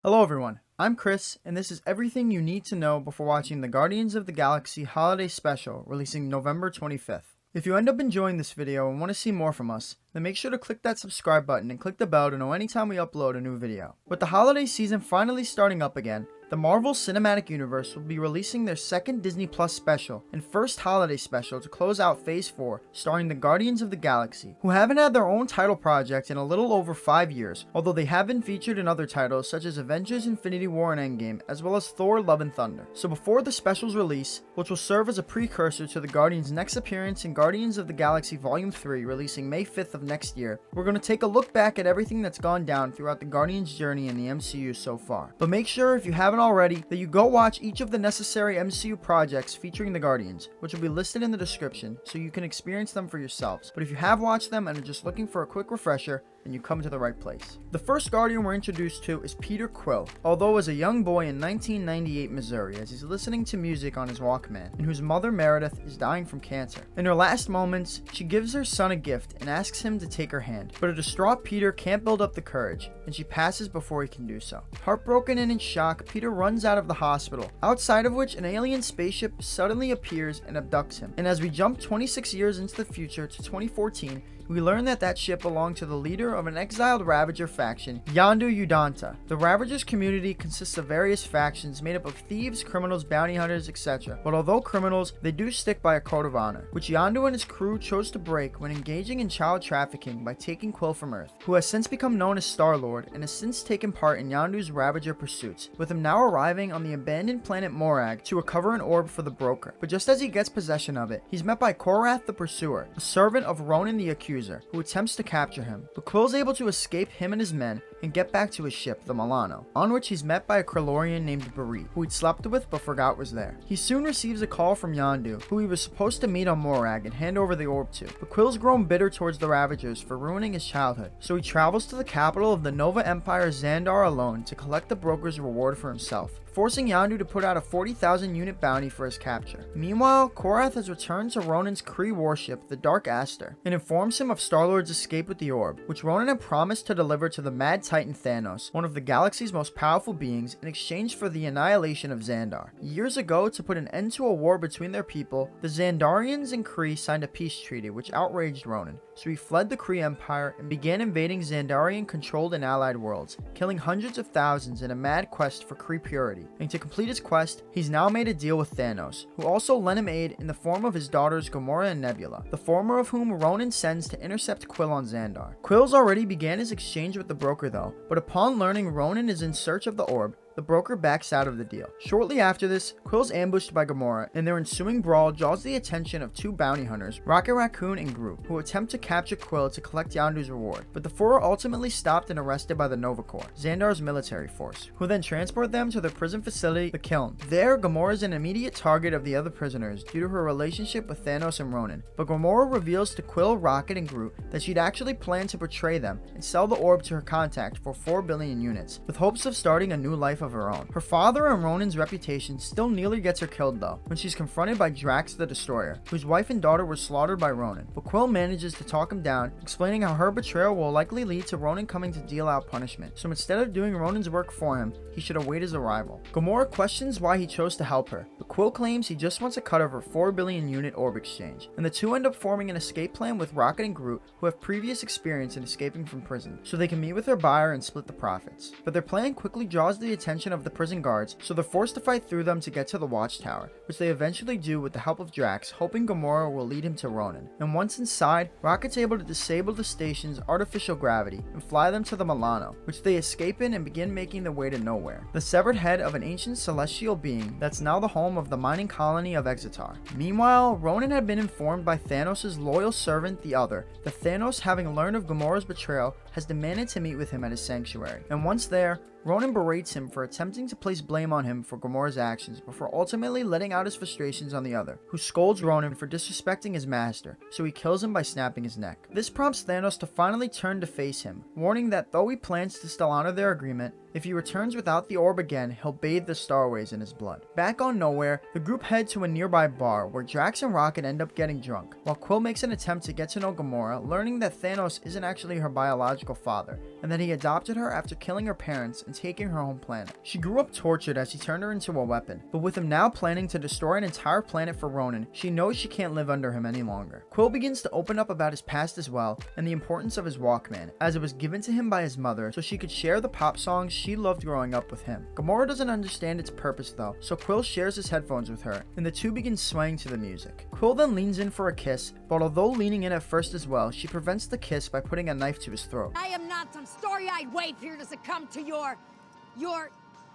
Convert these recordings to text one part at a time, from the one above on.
Hello everyone, I'm Chris, and this is everything you need to know before watching the Guardians of the Galaxy Holiday Special releasing November 25th. If you end up enjoying this video and want to see more from us, then make sure to click that subscribe button and click the bell to know anytime we upload a new video. With the holiday season finally starting up again, the Marvel Cinematic Universe will be releasing their second Disney Plus special and first holiday special to close out Phase 4, starring the Guardians of the Galaxy, who haven't had their own title project in a little over 5 years, although they have been featured in other titles such as Avengers, Infinity War and Endgame, as well as Thor, Love and Thunder. So before the special's release, which will serve as a precursor to the Guardians' next appearance in Guardians of the Galaxy Volume 3 releasing May 5th of next year, we're going to take a look back at everything that's gone down throughout the Guardians' journey in the MCU so far. But make sure, if you haven't already, that you go watch each of the necessary MCU projects featuring the Guardians, which will be listed in the description so you can experience them for yourselves. But if you have watched them and are just looking for a quick refresher, then you come to the right place. The first Guardian we're introduced to is Peter Quill, although as a young boy in 1998 Missouri as he's listening to music on his Walkman, and whose mother Meredith is dying from cancer. In her last moments, she gives her son a gift and asks him to take her hand, but a distraught Peter can't build up the courage, and she passes before he can do so. Heartbroken and in shock, Peter runs out of the hospital, outside of which an alien spaceship suddenly appears and abducts him. And as we jump 26 years into the future to 2014, we learn that that ship belonged to the leader of an exiled Ravager faction, Yondu Udonta. The Ravagers community consists of various factions made up of thieves, criminals, bounty hunters, etc. But although criminals, they do stick by a code of honor, which Yondu and his crew chose to break when engaging in child trafficking by taking Quill from Earth, who has since become known as Star-Lord and has since taken part in Yondu's Ravager pursuits, with him now arriving on the abandoned planet Morag to recover an orb for the Broker. But just as he gets possession of it, he's met by Korath the Pursuer, a servant of Ronan the Accuser, who attempts to capture him, but Quill's able to escape him and his men and get back to his ship, the Milano, on which he's met by a Krellorian named Berit, who he'd slept with but forgot was there. He soon receives a call from Yondu, who he was supposed to meet on Morag and hand over the orb to, but Quill's grown bitter towards the Ravagers for ruining his childhood, so he travels to the capital of the Nova Empire, Xandar, alone to collect the Broker's reward for himself, forcing Yondu to put out a 40,000 unit bounty for his capture. Meanwhile, Korath has returned to Ronan's Kree warship, the Dark Aster, and informs him of Star-Lord's escape with the orb, which Ronan had promised to deliver to the Mad Titan Thanos, one of the galaxy's most powerful beings, in exchange for the annihilation of Xandar. Years ago, to put an end to a war between their people, the Xandarians and Kree signed a peace treaty which outraged Ronan, so he fled the Kree Empire and began invading Xandarian-controlled and allied worlds, killing hundreds of thousands in a mad quest for Kree purity. And to complete his quest, he's now made a deal with Thanos, who also lent him aid in the form of his daughters Gamora and Nebula, the former of whom Ronan sends to intercept Quill on Xandar. Quill's already began his exchange with the Broker though, but upon learning Ronan is in search of the orb, the Broker backs out of the deal. Shortly after this, Quill's ambushed by Gamora, and their ensuing brawl draws the attention of two bounty hunters, Rocket Raccoon and Groot, who attempt to capture Quill to collect Yondu's reward, but the four are ultimately stopped and arrested by the Nova Corps, Xandar's military force, who then transport them to their prison facility, the Kiln. There, Gamora is an immediate target of the other prisoners due to her relationship with Thanos and Ronan, but Gamora reveals to Quill, Rocket, and Groot that she'd actually planned to betray them and sell the orb to her contact for 4 billion units, with hopes of starting a new life of her own. Her father and Ronan's reputation still nearly gets her killed though, when she's confronted by Drax the Destroyer, whose wife and daughter were slaughtered by Ronan, but Quill manages to talk him down, explaining how her betrayal will likely lead to Ronan coming to deal out punishment, so instead of doing Ronan's work for him, he should await his arrival. Gamora questions why he chose to help her, but Quill claims he just wants a cut of her 4 billion unit orb exchange, and the two end up forming an escape plan with Rocket and Groot, who have previous experience in escaping from prison, so they can meet with their buyer and split the profits. But their plan quickly draws the attention of the prison guards, so they're forced to fight through them to get to the Watchtower, which they eventually do with the help of Drax, hoping Gamora will lead him to Ronan. And once inside, Rocket's able to disable the station's artificial gravity and fly them to the Milano, which they escape in and begin making their way to nowhere, the severed head of an ancient celestial being that's now the home of the mining colony of Exitar. Meanwhile, Ronan had been informed by Thanos' loyal servant, the Other, that Thanos, having learned of Gamora's betrayal, has demanded to meet with him at his sanctuary. And once there, Ronan berates him for attempting to place blame on him for Gamora's actions before ultimately letting out his frustrations on the Other, who scolds Ronan for disrespecting his master, so he kills him by snapping his neck. This prompts Thanos to finally turn to face him, warning that though he plans to still honor their agreement, If he returns without the orb again, he'll bathe the starways in his blood. Back on Nowhere, the group head to a nearby bar where Drax and Rocket end up getting drunk, while Quill makes an attempt to get to know Gamora, learning that Thanos isn't actually her biological father, and that he adopted her after killing her parents and taking her home planet. She grew up tortured as he turned her into a weapon, but with him now planning to destroy an entire planet for Ronan, she knows she can't live under him any longer. Quill begins to open up about his past as well, and the importance of his Walkman, as it was given to him by his mother so she could share the pop songs she loved growing up with him. Gamora doesn't understand its purpose though, so Quill shares his headphones with her, and the two begin swaying to the music. Quill then leans in for a kiss, but although leaning in at first as well, she prevents the kiss by putting a knife to his throat. I am not some starry-eyed waif here to succumb to your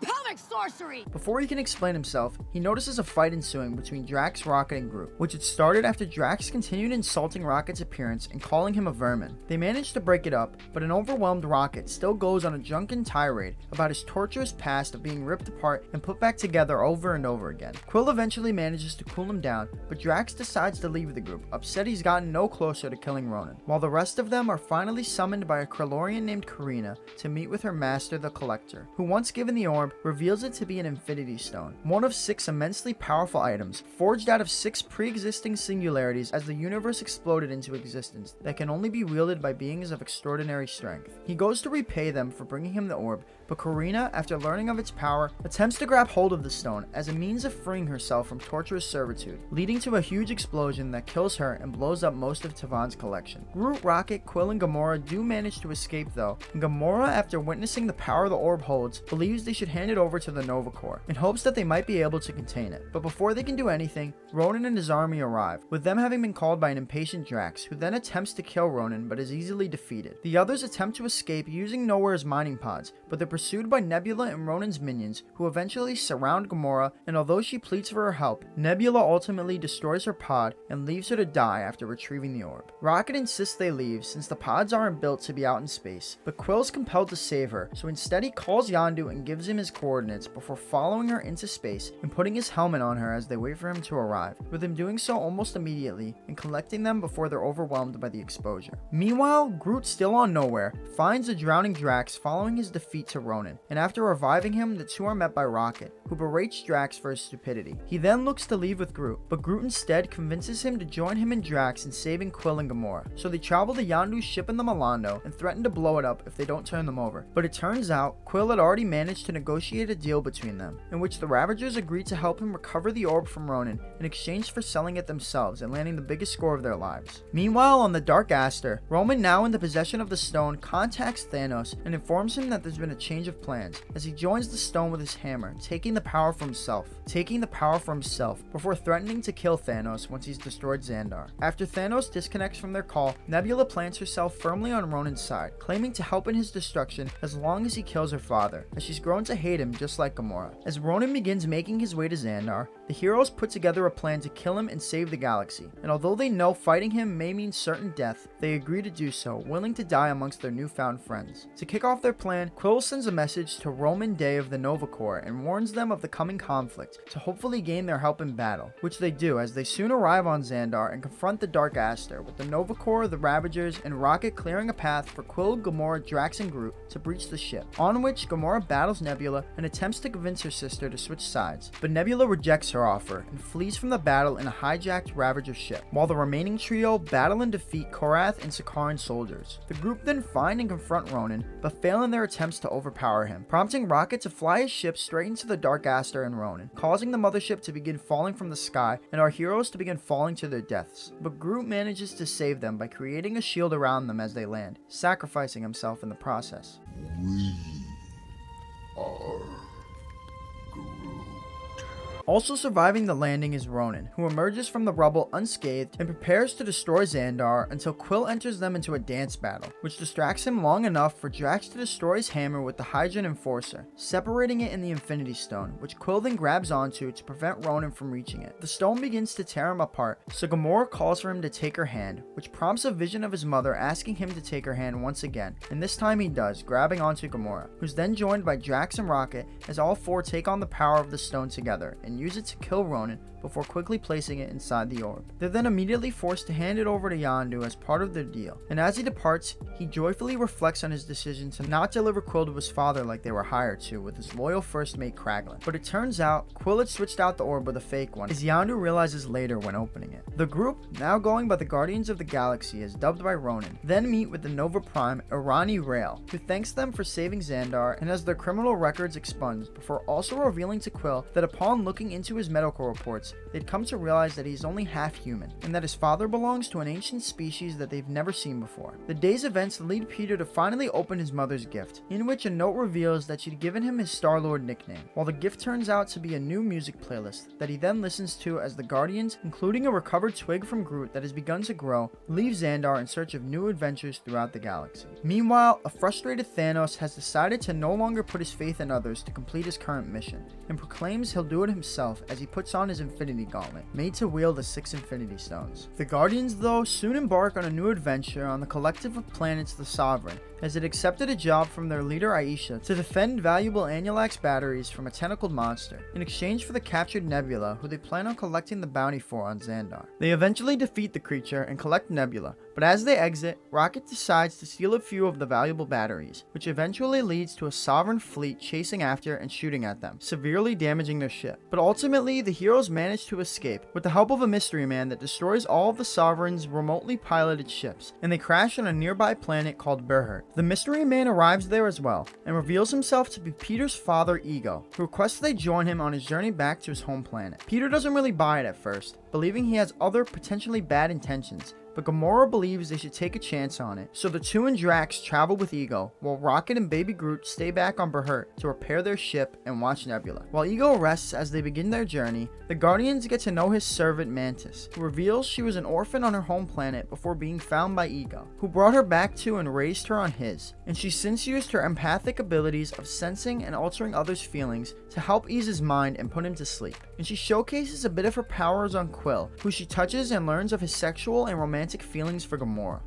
pelvic sorcery! Before he can explain himself, he notices a fight ensuing between Drax, Rocket, and Groot, which had started after Drax continued insulting Rocket's appearance and calling him a vermin. They manage to break it up, but an overwhelmed Rocket still goes on a drunken tirade about his torturous past of being ripped apart and put back together over and over again. Quill eventually manages to cool him down, but Drax decides to leave the group, upset he's gotten no closer to killing Ronan, while the rest of them are finally summoned by a Krellorian named Karina to meet with her master, the Collector, who once given the orb, reveals it to be an Infinity Stone, one of 6 immensely powerful items, forged out of 6 pre-existing singularities as the universe exploded into existence, that can only be wielded by beings of extraordinary strength. He goes to repay them for bringing him the orb, but Karina, after learning of its power, attempts to grab hold of the stone as a means of freeing herself from torturous servitude, leading to a huge explosion that kills her and blows up most of Tavon's collection. Groot, Rocket, Quill, and Gamora do manage to escape though, and Gamora, after witnessing the power the orb holds, believes they should hand it over to the Nova Corps, in hopes that they might be able to contain it. But before they can do anything, Ronan and his army arrive, with them having been called by an impatient Drax, who then attempts to kill Ronan but is easily defeated. The others attempt to escape using Nowhere's mining pods, but they're pursued by Nebula and Ronan's minions, who eventually surround Gamora, and although she pleads for her help, Nebula ultimately destroys her pod and leaves her to die after retrieving the orb. Rocket insists they leave since the pods aren't built to be out in space, but Quill's compelled to save her, so instead he calls Yondu and gives him his coordinates before following her into space and putting his helmet on her as they wait for him to arrive, with him doing so almost immediately and collecting them before they're overwhelmed by the exposure. Meanwhile, Groot, still on Nowhere, finds the drowning Drax following his defeat to Ronan, and after reviving him, the two are met by Rocket, who berates Drax for his stupidity. He then looks to leave with Groot, but Groot instead convinces him to join him and Drax in saving Quill and Gamora, so they travel to Yondu's ship in the Milano and threaten to blow it up if they don't turn them over. But it turns out, Quill had already managed to negotiate a deal between them, in which the Ravagers agreed to help him recover the orb from Ronan in exchange for selling it themselves and landing the biggest score of their lives. Meanwhile, on the Dark Aster, Roman, now in the possession of the stone, contacts Thanos and informs him that there's been a change of plans, as he joins the stone with his hammer, taking the power for himself before threatening to kill Thanos once he's destroyed Xandar. After Thanos disconnects from their call, Nebula plants herself firmly on Ronan's side, claiming to help in his destruction as long as he kills her father, as she's grown to hate him just like Gamora. As Ronan begins making his way to Xandar, the heroes put together a plan to kill him and save the galaxy, and although they know fighting him may mean certain death, they agree to do so, willing to die amongst their newfound friends. To kick off their plan, Quill sends a message to Roman Day of the Nova Corps and warns them of the coming conflict to hopefully gain their help in battle, which they do as they soon arrive on Xandar and confront the Dark Aster, with the Nova Corps, the Ravagers, and Rocket clearing a path for Quill, Gamora, Drax, and Groot to breach the ship, on which Gamora battles Nebula and attempts to convince her sister to switch sides, but Nebula rejects her offer and flees from the battle in a hijacked Ravager ship, while the remaining trio battle and defeat Korath and Sakaran soldiers. The group then find and confront Ronan, but fail in their attempts to overpower him, prompting Rocket to fly his ship straight into the Dark Aster and Ronan, causing the mothership to begin falling from the sky and our heroes to begin falling to their deaths. But Groot manages to save them by creating a shield around them as they land, sacrificing himself in the process. We are Groot. Also surviving the landing is Ronan, who emerges from the rubble unscathed and prepares to destroy Xandar until Quill enters them into a dance battle, which distracts him long enough for Drax to destroy his hammer with the Hydrogen Enforcer, separating it in the Infinity Stone, which Quill then grabs onto to prevent Ronan from reaching it. The stone begins to tear him apart, so Gamora calls for him to take her hand, which prompts a vision of his mother asking him to take her hand once again, and this time he does, grabbing onto Gamora, who's then joined by Drax and Rocket as all four take on the power of the stone together and use it to kill Ronan before quickly placing it inside the orb. They're then immediately forced to hand it over to Yondu as part of their deal, and as he departs, he joyfully reflects on his decision to not deliver Quill to his father like they were hired to with his loyal first mate Kraglin. But it turns out, Quill had switched out the orb with a fake one, as Yondu realizes later when opening it. The group, now going by the Guardians of the Galaxy as dubbed by Ronan, then meet with the Nova Prime Irani Rail, who thanks them for saving Xandar and has their criminal records expunged, before also revealing to Quill that upon looking into his medical reports, they'd come to realize that he's only half human, and that his father belongs to an ancient species that they've never seen before. The day's events lead Peter to finally open his mother's gift, in which a note reveals that she'd given him his Star-Lord nickname, while the gift turns out to be a new music playlist that he then listens to as the Guardians, including a recovered twig from Groot that has begun to grow, leave Xandar in search of new adventures throughout the galaxy. Meanwhile, a frustrated Thanos has decided to no longer put his faith in others to complete his current mission, and proclaims he'll do it himself as he puts on his Infinity Gauntlet, made to wield the 6 Infinity Stones. The Guardians, though, soon embark on a new adventure on the collective of planets the Sovereign, as it accepted a job from their leader Aisha to defend valuable Annulax batteries from a tentacled monster, in exchange for the captured Nebula, who they plan on collecting the bounty for on Xandar. They eventually defeat the creature and collect Nebula, but as they exit, Rocket decides to steal a few of the valuable batteries, which eventually leads to a Sovereign fleet chasing after and shooting at them, severely damaging their ship. But ultimately, the heroes manage to escape with the help of a mystery man that destroys all of the Sovereign's remotely piloted ships, and they crash on a nearby planet called Berhert. The mystery man arrives there as well, and reveals himself to be Peter's father Ego, who requests they join him on his journey back to his home planet. Peter doesn't really buy it at first, believing he has other potentially bad intentions, but Gamora believes they should take a chance on it, so the two and Drax travel with Ego, while Rocket and Baby Groot stay back on Berhert to repair their ship and watch Nebula. While Ego rests as they begin their journey, the Guardians get to know his servant Mantis, who reveals she was an orphan on her home planet before being found by Ego, who brought her back to and raised her on his, and she's since used her empathic abilities of sensing and altering others' feelings to help ease his mind and put him to sleep. And she showcases a bit of her powers on Quill, who she touches and learns of his sexual and romantic feelings for Gamora.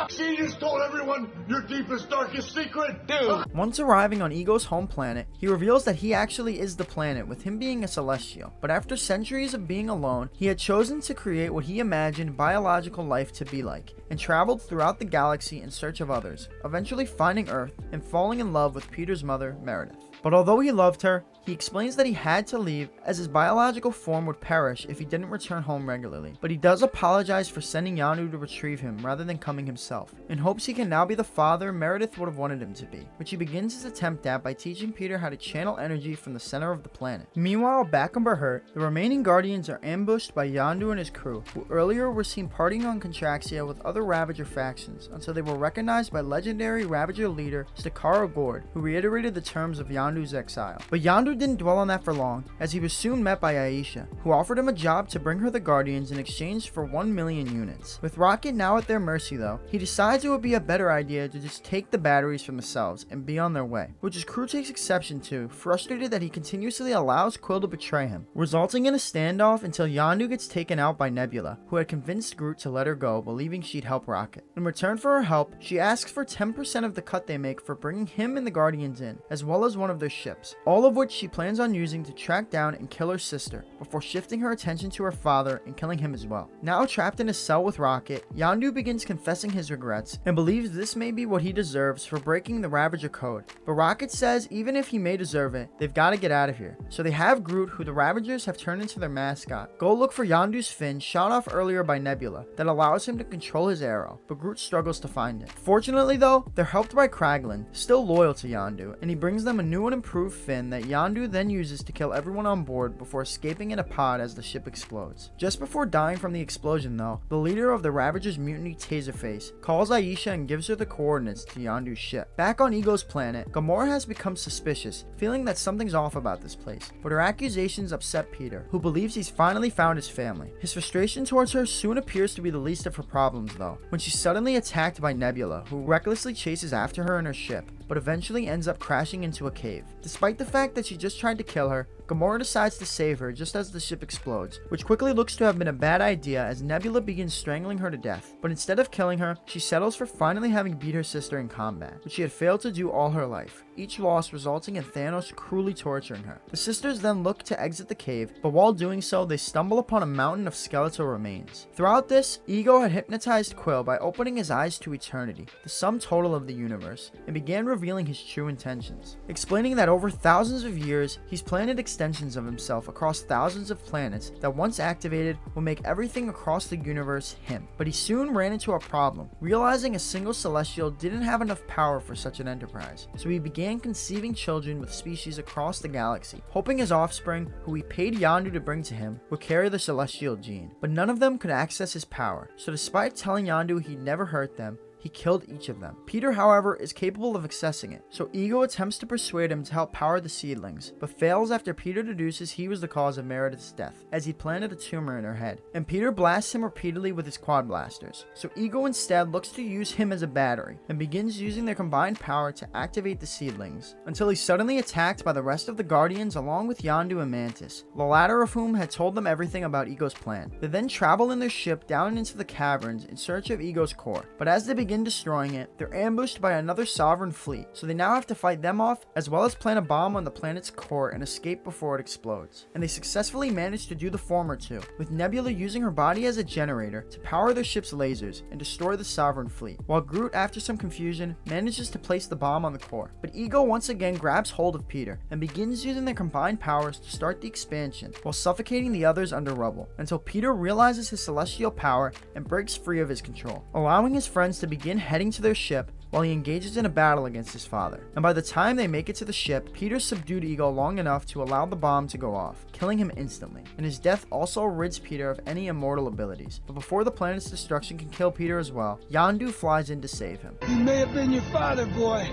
She just told everyone your deepest, darkest secret, dude. Once arriving on Ego's home planet, he reveals that he actually is the planet, with him being a Celestial. But after centuries of being alone, he had chosen to create what he imagined biological life to be like, and traveled throughout the galaxy in search of others, eventually finding Earth and falling in love with Peter's mother, Meredith. But although he loved her, he explains that he had to leave as his biological form would perish if he didn't return home regularly. But he does apologize for sending Yondu to retrieve him rather than coming himself, in hopes he can now be the father Meredith would have wanted him to be, which he begins his attempt at by teaching Peter how to channel energy from the center of the planet. Meanwhile, back on Berhert, the remaining Guardians are ambushed by Yondu and his crew, who earlier were seen partying on Contraxia with other Ravager factions, until they were recognized by legendary Ravager leader Stakara Gord, who reiterated the terms of Yondu's exile. But Yondu didn't dwell on that for long, as he was soon met by Aisha, who offered him a job to bring her the Guardians in exchange for 1 million units. With Rocket now at their mercy though, he decides it would be a better idea to just take the batteries from themselves and be on their way, which his crew takes exception to, frustrated that he continuously allows Quill to betray him, resulting in a standoff until Yondu gets taken out by Nebula, who had convinced Groot to let her go, believing she'd help Rocket. In return for her help, she asks for 10% of the cut they make for bringing him and the Guardians in, as well as one of their ships, all of which she plans on using to track down and kill her sister, before shifting her attention to her father and killing him as well. Now trapped in a cell with Rocket, Yondu begins confessing his regrets, and believes this may be what he deserves for breaking the Ravager code, but Rocket says even if he may deserve it, they've got to get out of here. So they have Groot, who the Ravagers have turned into their mascot, go look for Yondu's fin shot off earlier by Nebula, that allows him to control his arrow, but Groot struggles to find it. Fortunately though, they're helped by Kraglin, still loyal to Yondu, and he brings them a new and improved fin that Yondu then uses to kill everyone on board before escaping in a pod as the ship explodes. Just before dying from the explosion though, the leader of the Ravagers' mutiny, Taserface, calls Aisha and gives her the coordinates to Yondu's ship. Back on Ego's planet, Gamora has become suspicious, feeling that something's off about this place, but her accusations upset Peter, who believes he's finally found his family. His frustration towards her soon appears to be the least of her problems though, when she's suddenly attacked by Nebula, who recklessly chases after her in her ship, but eventually ends up crashing into a cave. Despite the fact that she just tried to kill her, Gamora decides to save her just as the ship explodes, which quickly looks to have been a bad idea as Nebula begins strangling her to death. But instead of killing her, she settles for finally having beat her sister in combat, which she had failed to do all her life, each loss resulting in Thanos cruelly torturing her. The sisters then look to exit the cave, but while doing so, they stumble upon a mountain of skeletal remains. Throughout this, Ego had hypnotized Quill by opening his eyes to eternity, the sum total of the universe, and began revealing his true intentions, explaining that over thousands of years, he's planted extensions of himself across thousands of planets that once activated will make everything across the universe him. But he soon ran into a problem, realizing a single Celestial didn't have enough power for such an enterprise, so he began conceiving children with species across the galaxy, hoping his offspring, who he paid Yondu to bring to him, would carry the Celestial gene. But none of them could access his power, so despite telling Yondu he'd never hurt them, he killed each of them. Peter, however, is capable of accessing it, so Ego attempts to persuade him to help power the seedlings, but fails after Peter deduces he was the cause of Meredith's death, as he planted a tumor in her head, and Peter blasts him repeatedly with his quad blasters. So Ego instead looks to use him as a battery, and begins using their combined power to activate the seedlings, until he's suddenly attacked by the rest of the Guardians along with Yondu and Mantis, the latter of whom had told them everything about Ego's plan. They then travel in their ship down into the caverns in search of Ego's core, but as they begin destroying it, they're ambushed by another sovereign fleet, so they now have to fight them off, as well as plant a bomb on the planet's core and escape before it explodes. And they successfully manage to do the former too, with Nebula using her body as a generator to power their ship's lasers and destroy the sovereign fleet, while Groot, after some confusion, manages to place the bomb on the core. But Ego once again grabs hold of Peter and begins using their combined powers to start the expansion, while suffocating the others under rubble, until Peter realizes his celestial power and breaks free of his control, allowing his friends to begin heading to their ship while he engages in a battle against his father. And by the time they make it to the ship, Peter subdued Ego long enough to allow the bomb to go off, killing him instantly. And his death also rids Peter of any immortal abilities. But before the planet's destruction can kill Peter as well, Yondu flies in to save him. He may have been your father, boy,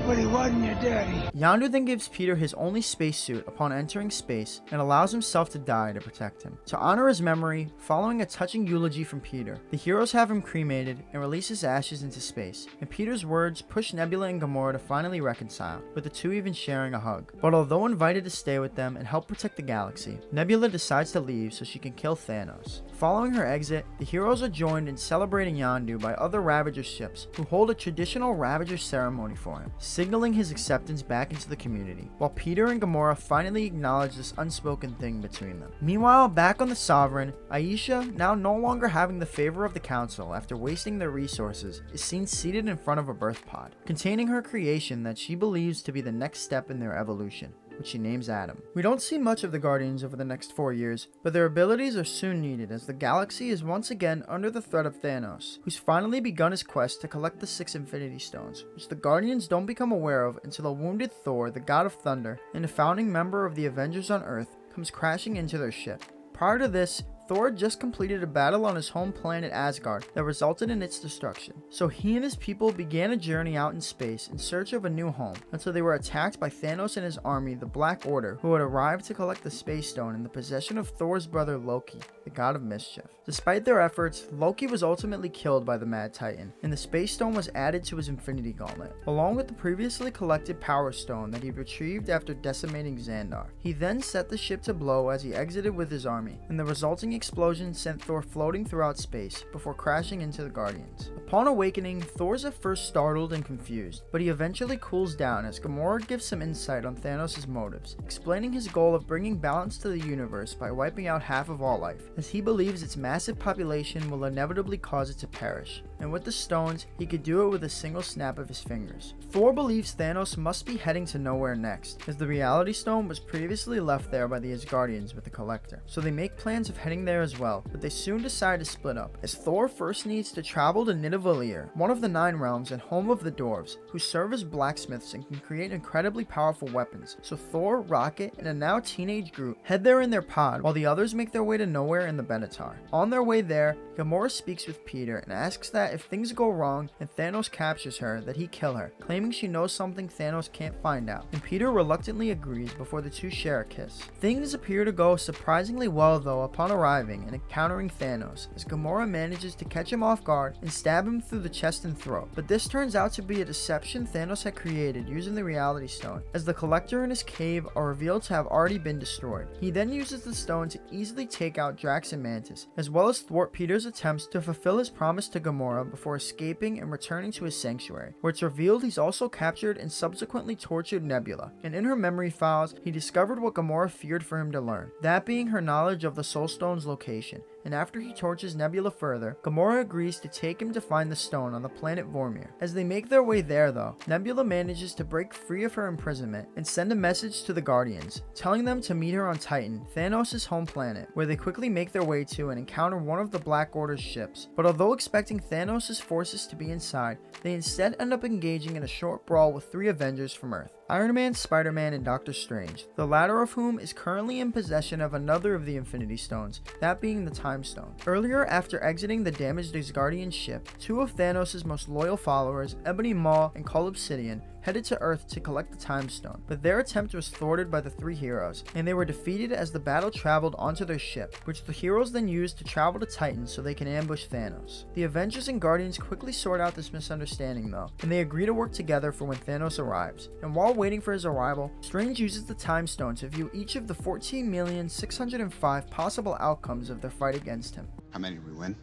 but he wasn't your daddy. Yondu then gives Peter his only spacesuit upon entering space and allows himself to die to protect him. To honor his memory, following a touching eulogy from Peter, the heroes have him cremated and release his ashes into space, and Peter's words push Nebula and Gamora to finally reconcile, with the two even sharing a hug. But although invited to stay with them and help protect the galaxy, Nebula decides to leave so she can kill Thanos. Following her exit, the heroes are joined in celebrating Yondu by other Ravager ships who hold a traditional Ravager ceremony for him, signaling his acceptance back into the community, while Peter and Gamora finally acknowledge this unspoken thing between them. Meanwhile, back on the Sovereign, Aisha, now no longer having the favor of the Council after wasting their resources, is seen seated in front of a birth pod, containing her creation that she believes to be the next step in their evolution, which she names Adam. We don't see much of the Guardians over the next 4 years, but their abilities are soon needed as the galaxy is once again under the threat of Thanos, who's finally begun his quest to collect the 6 Infinity Stones, which the Guardians don't become aware of until a wounded Thor, the god of thunder, and a founding member of the Avengers on Earth, comes crashing into their ship. Prior to this, Thor just completed a battle on his home planet Asgard that resulted in its destruction, so he and his people began a journey out in space in search of a new home until they were attacked by Thanos and his army, the Black Order, who had arrived to collect the Space Stone in the possession of Thor's brother Loki, the god of mischief. Despite their efforts, Loki was ultimately killed by the Mad Titan, and the Space Stone was added to his Infinity Gauntlet, along with the previously collected Power Stone that he retrieved after decimating Xandar. He then set the ship to blow as he exited with his army, and the resulting explosion sent Thor floating throughout space before crashing into the Guardians. Upon awakening, Thor's at first startled and confused, but he eventually cools down as Gamora gives some insight on Thanos' motives, explaining his goal of bringing balance to the universe by wiping out half of all life, as he believes its massive population will inevitably cause it to perish, and with the stones, he could do it with a single snap of his fingers. Thor believes Thanos must be heading to nowhere next, as the Reality Stone was previously left there by the Asgardians with the Collector, so they make plans of heading there as well, but they soon decide to split up, as Thor first needs to travel to Nidavellir, one of the 9 realms and home of the dwarves, who serve as blacksmiths and can create incredibly powerful weapons, so Thor, Rocket, and a now teenage Groot head there in their pod, while the others make their way to nowhere in the Benatar. On their way there, Gamora speaks with Peter and asks that if things go wrong and Thanos captures her, that he kill her, claiming she knows something Thanos can't find out, and Peter reluctantly agrees before the two share a kiss. Things appear to go surprisingly well though upon arriving arriving and encountering Thanos, as Gamora manages to catch him off guard and stab him through the chest and throat. But this turns out to be a deception Thanos had created using the Reality Stone, as the Collector and his cave are revealed to have already been destroyed. He then uses the stone to easily take out Drax and Mantis, as well as thwart Peter's attempts to fulfill his promise to Gamora before escaping and returning to his sanctuary, where it's revealed he's also captured and subsequently tortured Nebula, and in her memory files, he discovered what Gamora feared for him to learn, that being her knowledge of the Soul Stone's location. And after he tortures Nebula further, Gamora agrees to take him to find the stone on the planet Vormir. As they make their way there though, Nebula manages to break free of her imprisonment and send a message to the Guardians, telling them to meet her on Titan, Thanos' home planet, where they quickly make their way to and encounter one of the Black Order's ships. But although expecting Thanos' forces to be inside, they instead end up engaging in a short brawl with 3 Avengers from Earth: Iron Man, Spider-Man, and Doctor Strange, the latter of whom is currently in possession of another of the Infinity Stones, that being the Time Stone. Earlier, after exiting the damaged Asgardian ship, 2 of Thanos' most loyal followers, Ebony Maw and Cull Obsidian, headed to Earth to collect the Time Stone, but their attempt was thwarted by the 3 heroes, and they were defeated as the battle traveled onto their ship, which the heroes then used to travel to Titan so they can ambush Thanos. The Avengers and Guardians quickly sort out this misunderstanding though, and they agree to work together for when Thanos arrives. And while waiting for his arrival, Strange uses the Time Stone to view each of the 14,605,000 possible outcomes of their fight against him. How many did we win?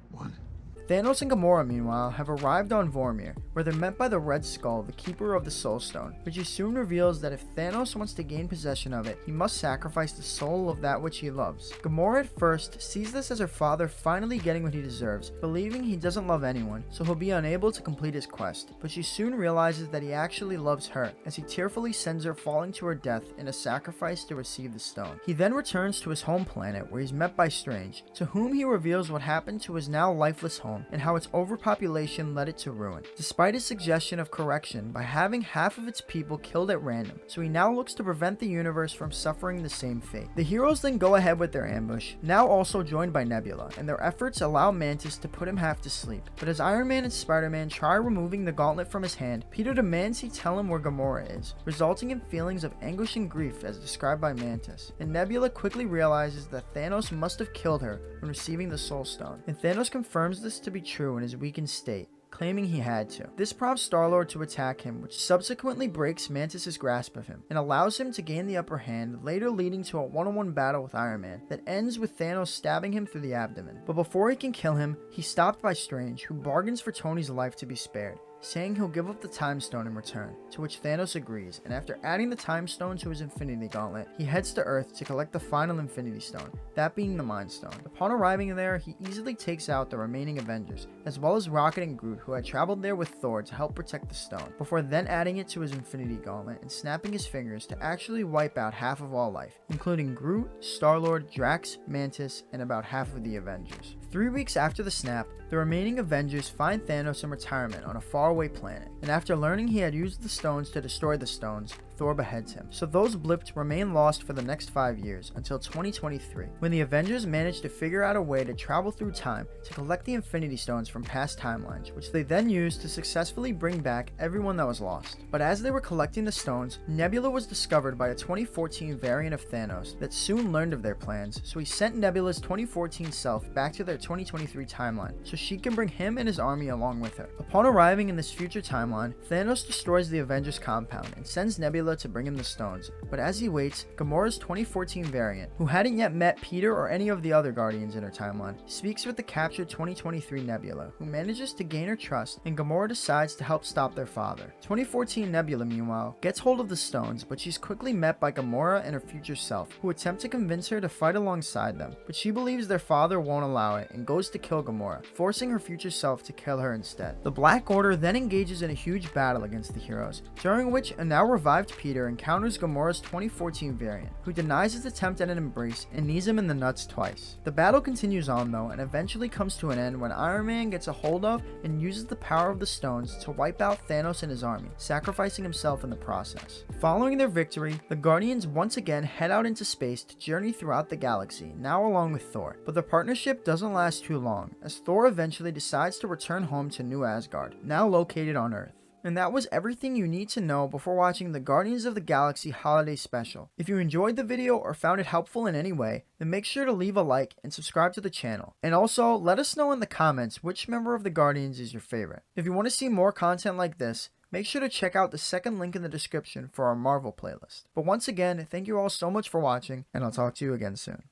1. Thanos and Gamora, meanwhile, have arrived on Vormir, where they're met by the Red Skull, the keeper of the Soul Stone, which he soon reveals that if Thanos wants to gain possession of it, he must sacrifice the soul of that which he loves. Gamora at first sees this as her father finally getting what he deserves, believing he doesn't love anyone, so he'll be unable to complete his quest, but she soon realizes that he actually loves her, as he tearfully sends her falling to her death in a sacrifice to receive the stone. He then returns to his home planet, where he's met by Strange, to whom he reveals what happened to his now lifeless home, and how its overpopulation led it to ruin, despite his suggestion of correction by having half of its people killed at random, so he now looks to prevent the universe from suffering the same fate. The heroes then go ahead with their ambush, now also joined by Nebula, and their efforts allow Mantis to put him half to sleep. But as Iron Man and Spider-Man try removing the gauntlet from his hand, Peter demands he tell him where Gamora is, resulting in feelings of anguish and grief as described by Mantis. And Nebula quickly realizes that Thanos must have killed her when receiving the Soul Stone, and Thanos confirms this to be true in his weakened state, claiming he had to. This prompts Star-Lord to attack him, which subsequently breaks Mantis' grasp of him and allows him to gain the upper hand, later leading to a one-on-one battle with Iron Man that ends with Thanos stabbing him through the abdomen. But before he can kill him, he's stopped by Strange, who bargains for Tony's life to be spared, saying he'll give up the Time Stone in return, to which Thanos agrees, and after adding the Time Stone to his Infinity Gauntlet, he heads to Earth to collect the final Infinity Stone, that being the Mind Stone. Upon arriving there, he easily takes out the remaining Avengers, as well as Rocket and Groot, who had traveled there with Thor to help protect the stone, before then adding it to his Infinity Gauntlet and snapping his fingers to actually wipe out half of all life, including Groot, Star-Lord, Drax, Mantis, and about half of the Avengers. 3 weeks after the snap, the remaining Avengers find Thanos in retirement on a faraway planet, and after learning he had used the stones to destroy the stones, Thor beheads him. So those blipped remain lost for the next 5 years, until 2023, when the Avengers manage to figure out a way to travel through time to collect the Infinity Stones from past timelines, which they then use to successfully bring back everyone that was lost. But as they were collecting the stones, Nebula was discovered by a 2014 variant of Thanos that soon learned of their plans, so he sent Nebula's 2014 self back to their 2023 timeline, so she can bring him and his army along with her. Upon arriving in this future timeline, Thanos destroys the Avengers compound and sends Nebula to bring him the stones, but as he waits, Gamora's 2014 variant, who hadn't yet met Peter or any of the other Guardians in her timeline, speaks with the captured 2023 Nebula, who manages to gain her trust, and Gamora decides to help stop their father. 2014 Nebula, meanwhile, gets hold of the stones, but she's quickly met by Gamora and her future self, who attempt to convince her to fight alongside them, but she believes their father won't allow it and goes to kill Gamora, forcing her future self to kill her instead. The Black Order then engages in a huge battle against the heroes, during which a now revived Peter encounters Gamora's 2014 variant, who denies his attempt at an embrace and knees him in the nuts twice. The battle continues on though, and eventually comes to an end when Iron Man gets a hold of and uses the power of the stones to wipe out Thanos and his army, sacrificing himself in the process. Following their victory, the Guardians once again head out into space to journey throughout the galaxy, now along with Thor. But the partnership doesn't last too long, as Thor eventually decides to return home to New Asgard, now located on Earth. And that was everything you need to know before watching the Guardians of the Galaxy Holiday Special. If you enjoyed the video or found it helpful in any way, then make sure to leave a like and subscribe to the channel. And also, let us know in the comments which member of the Guardians is your favorite. If you want to see more content like this, make sure to check out the second link in the description for our Marvel playlist. But once again, thank you all so much for watching, and I'll talk to you again soon.